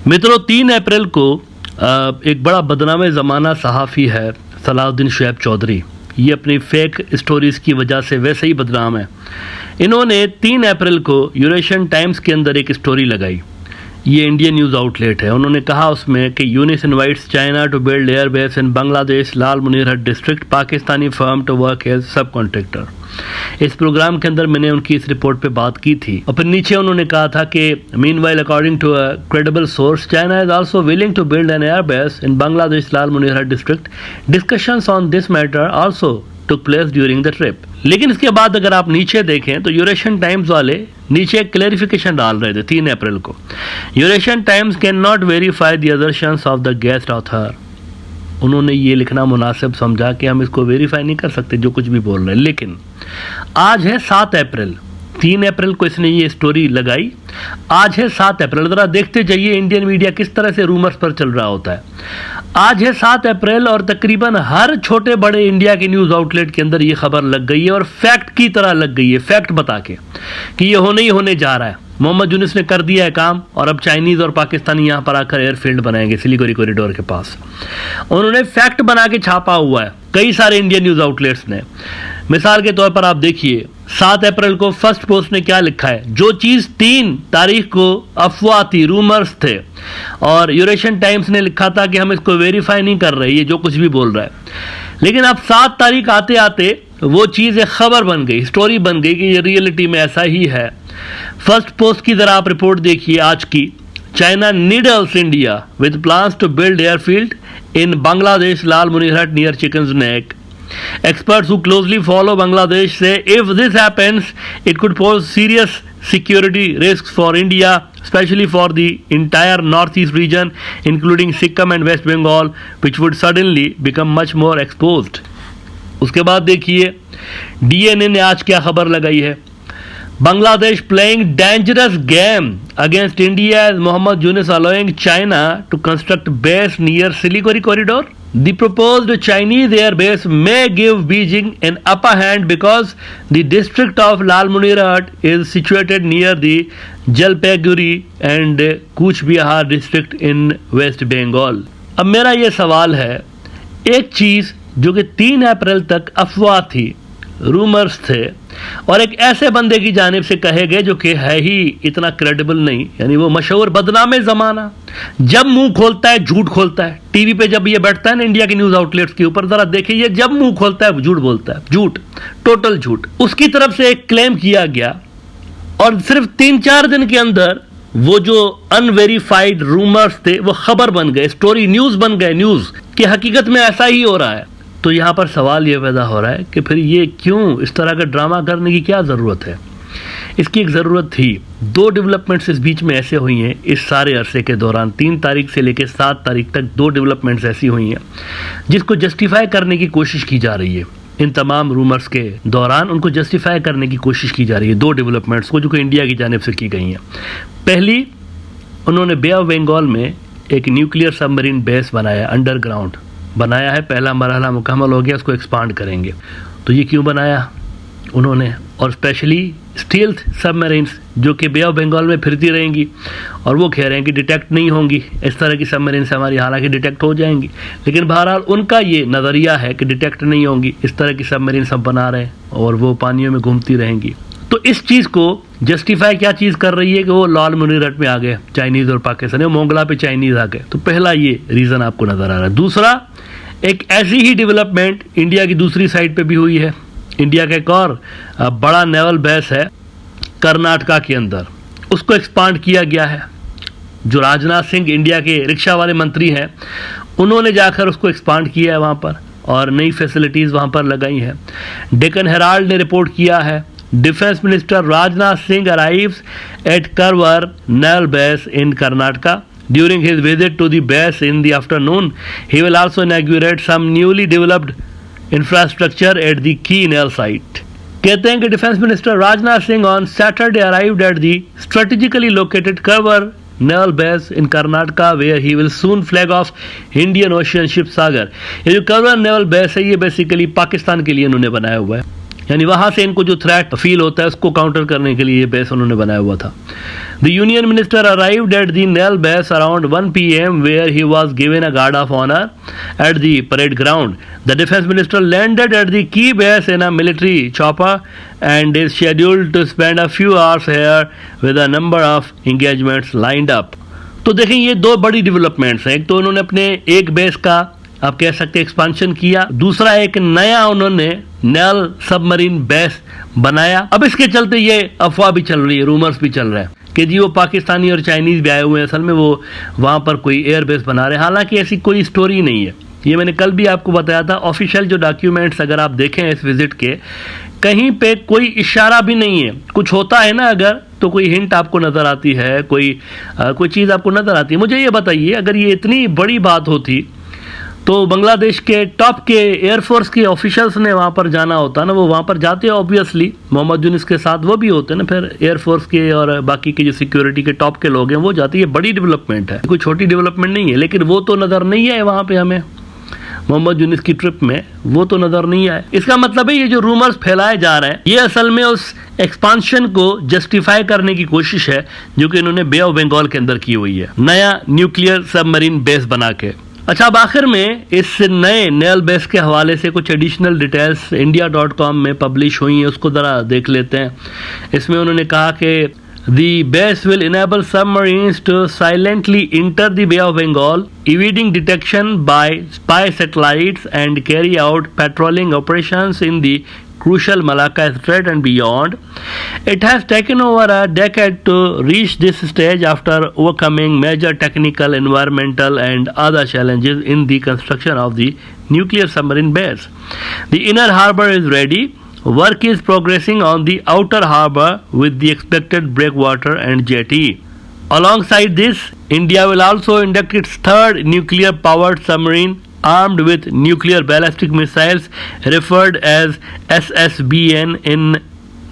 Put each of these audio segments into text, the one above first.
मित्रों, 3 अप्रैल को एक बड़ा बदनाम ज़माना सहाफ़ी है सलाहुद्दीन शुएब चौधरी। ये अपनी फेक स्टोरीज़ की वजह से वैसे ही बदनाम है। इन्होंने 3 अप्रैल को यूरेशियन टाइम्स के अंदर एक स्टोरी लगाई। ये इंडियन न्यूज़ आउटलेट है। उन्होंने कहा उसमें कि Yunus invites China to build air base in Bangladesh Lal मुनीरहट district, Pakistani firm to work as subcontractor. इस प्रोग्राम के अंदर मैंने उनकी इस रिपोर्ट पे बात की थी और फिर नीचे उन्होंने कहा था कि meanwhile according to a credible source China is also willing to build an air base in Bangladesh Lal मुनीरहट district. Discussions on this matter also took place during the trip. लेकिन इसके बाद अगर आप नीचे देखें तो यूरेशियन टाइम्स वाले नीचे एक क्लैरिफिकेशन डाल रहे थे 3 अप्रैल को। Eurasian times can not verify the assertions of the guest author. उन्होंने ये लिखना मुनासिब समझा कि हम इसको वेरीफाई नहीं कर सकते जो कुछ भी बोल रहे हैं। लेकिन आज है 7 अप्रैल, 3 अप्रैल को इसने ये स्टोरी लगाई, आज है 7 अप्रैल। ज़रा देखते जाइए इंडियन मीडिया किस तरह से रूमर्स पर चल रहा होता है। आज है 7 अप्रैल और तकरीबन हर छोटे बड़े इंडिया के न्यूज़ आउटलेट के अंदर ये खबर लग गई है और फैक्ट की तरह लग गई है, फैक्ट बता के कि ये होने ही होने जा रहा है। मोहम्मद यूनुस ने कर दिया है काम और अब चाइनीज़ और पाकिस्तानी यहाँ पर आकर एयरफील्ड बनाएंगे सिलीगुड़ी कॉरिडोर के पास। उन्होंने फैक्ट बना के छापा हुआ है कई सारे इंडियन न्यूज़ आउटलेट्स ने। मिसाल के तौर पर आप देखिए 7 अप्रैल को फर्स्ट पोस्ट ने क्या लिखा है, जो चीज़ 3 तारीख को अफवाह थी, रूमर्स थे और यूरेशियन टाइम्स ने लिखा था कि हम इसको वेरीफाई नहीं कर रहे, ये जो कुछ भी बोल रहा है। लेकिन अब 7 तारीख आते आते वो चीज़ एक खबर बन गई, स्टोरी बन गई कि ये रियलिटी में ऐसा ही है। फर्स्ट पोस्ट की जरा आप रिपोर्ट देखिए आज की। China needles India with plans to build airfield in Bangladesh Lal Munirhat near chicken's neck. Experts who closely follow Bangladesh say if this happens, it could pose serious security risks for India, especially for the entire northeast region, including Sikkim and West Bengal, which would suddenly become much more exposed. उसके बाद देखिए DNA ने आज क्या खबर लगाई है। Bangladesh playing dangerous game against India as Mohammad Yunus allowing China to construct base near Siliguri corridor. The proposed Chinese air base may give Beijing an upper hand because the district of Lal Munirhat is situated near the Jalpaiguri and Cooch Behar district in West Bengal. अब मेरा ये सवाल है, एक चीज़ जो कि 3 अप्रैल तक अफवाह थी, रूमर्स थे और एक ऐसे बंदे की जानिब से कहे गए जो कि है ही इतना क्रेडिबल नहीं, यानी वो मशहूर बदनाम ज़माना, जब मुंह खोलता है झूठ खोलता है। टीवी पे जब ये बैठता है ना इंडिया के न्यूज़ आउटलेट्स के ऊपर, ज़रा देखिए ये जब मुंह खोलता है झूठ बोलता है, झूठ, टोटल झूठ। उसकी तरफ से एक क्लेम किया गया और सिर्फ 3-4 दिन के अंदर वो जो अनवेरीफाइड रूमर्स थे वो खबर बन गए, स्टोरी, न्यूज़ बन गए, न्यूज़ कि हकीकत में ऐसा ही हो रहा है। तो यहाँ पर सवाल ये पैदा हो रहा है कि फिर ये क्यों इस तरह का ड्रामा करने की क्या ज़रूरत है। इसकी एक ज़रूरत थी। 2 डेवलपमेंट्स इस बीच में ऐसे हुई हैं इस सारे अरसे के दौरान, 3 तारीख से लेकर 7 तारीख तक 2 डेवलपमेंट्स ऐसी हुई हैं जिसको जस्टिफाई करने की कोशिश की जा रही है। इन तमाम रूमर्स के दौरान उनको जस्टिफाई करने की कोशिश की जा रही है 2 डेवलपमेंट्स को जो कि इंडिया की जानिब से की गई हैं। पहली, उन्होंने बे ऑफ बंगाल में एक न्यूक्लियर सबमरीन बेस बनाया, अंडरग्राउंड बनाया है। पहला मरहला मुकम्मल हो गया, उसको एक्सपांड करेंगे। तो ये क्यों बनाया उन्होंने, और स्पेशली स्टील्थ सबमरीन्स जो कि बे ऑफ बंगाल में फिरती रहेंगी और वो कह रहे हैं कि डिटेक्ट नहीं होंगी इस तरह की सबमरीन्स हमारी, हालांकि डिटेक्ट हो जाएंगी, लेकिन बहरहाल उनका ये नज़रिया है कि डिटेक्ट नहीं होंगी इस तरह की सबमरीन सब बना रहे हैं और वो पानियों में घूमती रहेंगी। तो इस चीज़ को जस्टिफाई क्या चीज़ कर रही है कि वो लाल मुनीरहट में आ गए चाइनीज़ और पाकिस्तानी, मोंगला पे चाइनीज़ आ गए। तो पहला ये रीज़न आपको नज़र आ रहा है। दूसरा, एक ऐसी ही डेवलपमेंट इंडिया की दूसरी साइड पे भी हुई है। इंडिया का एक और बड़ा नेवल बेस है कर्नाटका के अंदर, उसको एक्सपांड किया गया है। जो राजनाथ सिंह इंडिया के रिक्शा वाले मंत्री हैं उन्होंने जाकर उसको एक्सपांड किया है वहाँ पर और नई फैसिलिटीज़ वहाँ पर लगाई हैं। डेक्कन हेराल्ड ने रिपोर्ट किया है, defence minister Rajnath Singh arrives at Karwar naval base in Karnataka. During his visit to the base in the afternoon, he will also inaugurate some newly developed infrastructure at the key naval site. कहते हैं कि defence minister Rajnath Singh on Saturday arrived at the strategically located Karwar naval base in Karnataka where he will soon flag off Indian ocean ship Sagar. ये जो Karwar naval base है ये basically Pakistan के लिए इन्होंने बनाया हुआ है. यानी वहां से इनको जो थ्रेट फील होता है उसको काउंटर करने के लिए ये बेस उन्होंने बनाया हुआ था। The union minister arrived at the naval base around 1 PM where he was given a guard of honour at the parade ground. The defence minister landed at the key base in a military chopper and is scheduled to spend a few hours here with a number of engagements lined up। तो देखें ये दो बड़ी developments हैं। एक तो उन्होंने अपने एक बेस का आप कह सकते हैं एक्सपांशन किया, दूसरा एक नया उन्होंने नेल सबमरीन बेस बनाया। अब इसके चलते ये अफवाह भी चल रही है, रूमर्स भी चल रहे हैं कि जी वो पाकिस्तानी और चाइनीज भी आए हुए हैं, असल में वो वहां पर कोई एयरबेस बना रहे हैं। हालांकि ऐसी कोई स्टोरी नहीं है, ये मैंने कल भी आपको बताया था। ऑफिशियल जो डॉक्यूमेंट्स अगर आप देखें इस विजिट के, कहीं पे कोई इशारा भी नहीं है। कुछ होता है ना अगर, तो कोई हिंट आपको नजर आती है, कोई चीज आपको नजर आती है। मुझे ये बताइए, अगर ये इतनी बड़ी बात होती तो बांग्लादेश के टॉप के एयरफोर्स के ऑफिशियल्स ने वहां पर जाना होता ना, वो वहां पर जाते हैं ऑब्वियसली, मोहम्मद यूनिस के साथ वो भी होते हैं ना, फिर एयरफोर्स के और बाकी के जो सिक्योरिटी के टॉप के लोग हैं वो जाते हैं। ये बड़ी डेवलपमेंट है, कोई छोटी डेवलपमेंट नहीं है, लेकिन वो तो नजर नहीं है वहां पे हमें मोहम्मद यूनिस की ट्रिप में, वो तो नजर नहीं आए। इसका मतलब है ये जो रूमर्स फैलाए जा रहे हैं ये असल में उस एक्सपांशन को जस्टिफाई करने की कोशिश है जो कि इन्होंने बे ऑफ बंगाल के अंदर की हुई है, नया न्यूक्लियर सबमरीन बेस बना के। अच्छा, अब आखिर में इस नए नेल बेस के हवाले से कुछ एडिशनल डिटेल्स India.com में पब्लिश हुई हैं, उसको ज़रा देख लेते हैं। इसमें उन्होंने कहा कि The base will enable submarines to silently enter the Bay of Bengal, evading detection by spy satellites and carry out patrolling operations in the crucial Malacca Strait and beyond. It has taken over a decade to reach this stage after overcoming major technical, environmental and other challenges in the construction of the nuclear submarine base. The inner harbor is ready. Work is progressing on the outer harbor with the expected breakwater and jetty. Alongside this, India will also induct its third nuclear-powered submarine armed with nuclear ballistic missiles referred as SSBN in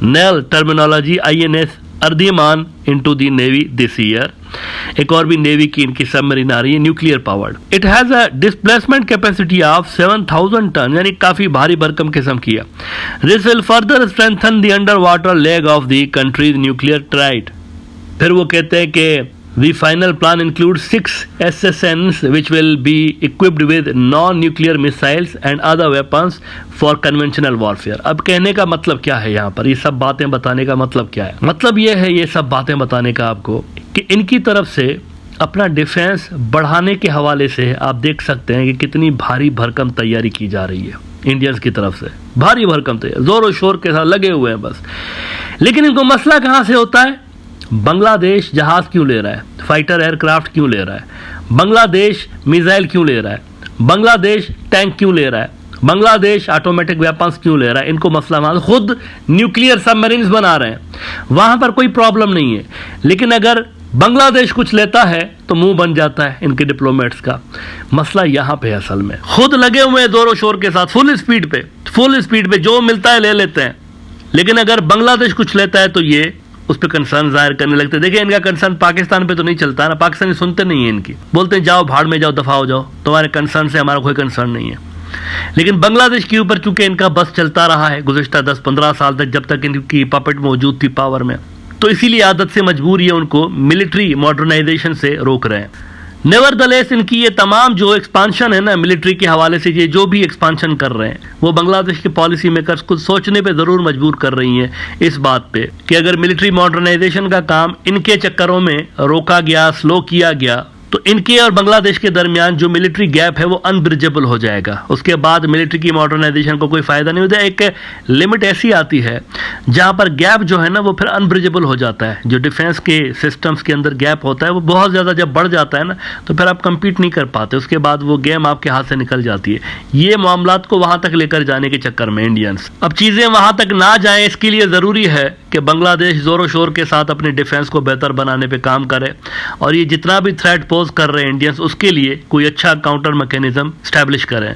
NEL terminology, INS अर्दिमान into the Navy this year। एक और भी navy की इनकी submarine आ रही है nuclear powered. It has a displacement capacity of 7000 ton, यानी काफी भारी भरकम किस्म की है। This will further strengthen the under water leg of the country's nuclear triad. फिर वो कहते हैं कि The final plan includes 6 SSNs which will be equipped with non-nuclear missiles and other weapons for conventional warfare। अब कहने का मतलब क्या है यहाँ पर, ये सब बातें बताने का मतलब क्या है? मतलब ये है, ये सब बातें बताने का आपको कि इनकी तरफ से अपना डिफेंस बढ़ाने के हवाले से आप देख सकते हैं कि कितनी भारी भरकम तैयारी की जा रही है इंडियंस की तरफ से। भारी भरकम तैयारी, जोरों शोर के साथ लगे हुए हैं बस। लेकिन इनको मसला कहाँ से होता है? बांग्लादेश जहाज क्यों ले रहा है, फाइटर एयरक्राफ्ट क्यों ले रहा है, बांग्लादेश मिसाइल क्यों ले रहा है, बांग्लादेश टैंक क्यों ले रहा है, बांग्लादेश ऑटोमेटिक वेपन्स क्यों ले रहा है? इनको मसला माल, खुद न्यूक्लियर सबमरीन्स बना रहे हैं, वहां पर कोई प्रॉब्लम नहीं है। लेकिन अगर बांग्लादेश कुछ लेता है तो मुंह बन जाता है इनके डिप्लोमेट्स का। मसला यहाँ पे असल में खुद लगे हुए हैं जोरों शोर के साथ, फुल स्पीड पे जो मिलता है ले लेते हैं। लेकिन अगर बांग्लादेश कुछ लेता है तो ये उस पर कंसर्न जाहिर करने लगते हैं। देखिए, इनका कंसर्न पाकिस्तान पे तो नहीं चलता ना, पाकिस्तानी सुनते नहीं है इनकी, बोलते हैं जाओ भाड़ में जाओ, दफा हो जाओ, तुम्हारे कंसर्न से हमारा कोई कंसर्न नहीं है। लेकिन बांग्लादेश के ऊपर चूंकि इनका बस चलता रहा है गुज़िश्ता 10-15 साल तक, जब तक इनकी पपेट मौजूद थी पावर में, तो इसीलिए आदत से मजबूर ये उनको मिलिट्री मॉडर्नाइजेशन से रोक रहे हैं। नेवरदलेस इनकी ये तमाम जो एक्सपांशन है ना मिलिट्री के हवाले से, ये जो भी एक्सपांशन कर रहे हैं वो बांग्लादेश के पॉलिसी मेकर्स को सोचने पे ज़रूर मजबूर कर रही हैं इस बात पे कि अगर मिलिट्री मॉडर्नाइजेशन का काम इनके चक्करों में रोका गया, स्लो किया गया, तो इनके और बांग्लादेश के दरमियान जो मिलिट्री गैप है वो अनब्रिजेबल हो जाएगा। उसके बाद मिलिट्री की मॉडर्नाइजेशन को कोई फायदा नहीं होता। एक लिमिट ऐसी आती है जहां पर गैप जो है ना वो फिर अनब्रिजेबल हो जाता है। जो डिफेंस के सिस्टम्स के अंदर गैप होता है वो बहुत ज़्यादा जब बढ़ जाता है ना, तो फिर आप कम्पीट नहीं कर पाते, उसके बाद वो गेम आपके हाथ से निकल जाती है। ये मामलात को वहां तक लेकर जाने के चक्कर में इंडियंस, अब चीज़ें वहां तक ना जाए, इसके लिए ज़रूरी है कि बांग्लादेश ज़ोरों शोर के साथ अपने डिफेंस को बेहतर बनाने पे काम करे, और ये जितना भी थ्रेट पोज कर रहे हैं इंडियंस, उसके लिए कोई अच्छा काउंटर मैकेनिज्म स्टैब्लिश करें।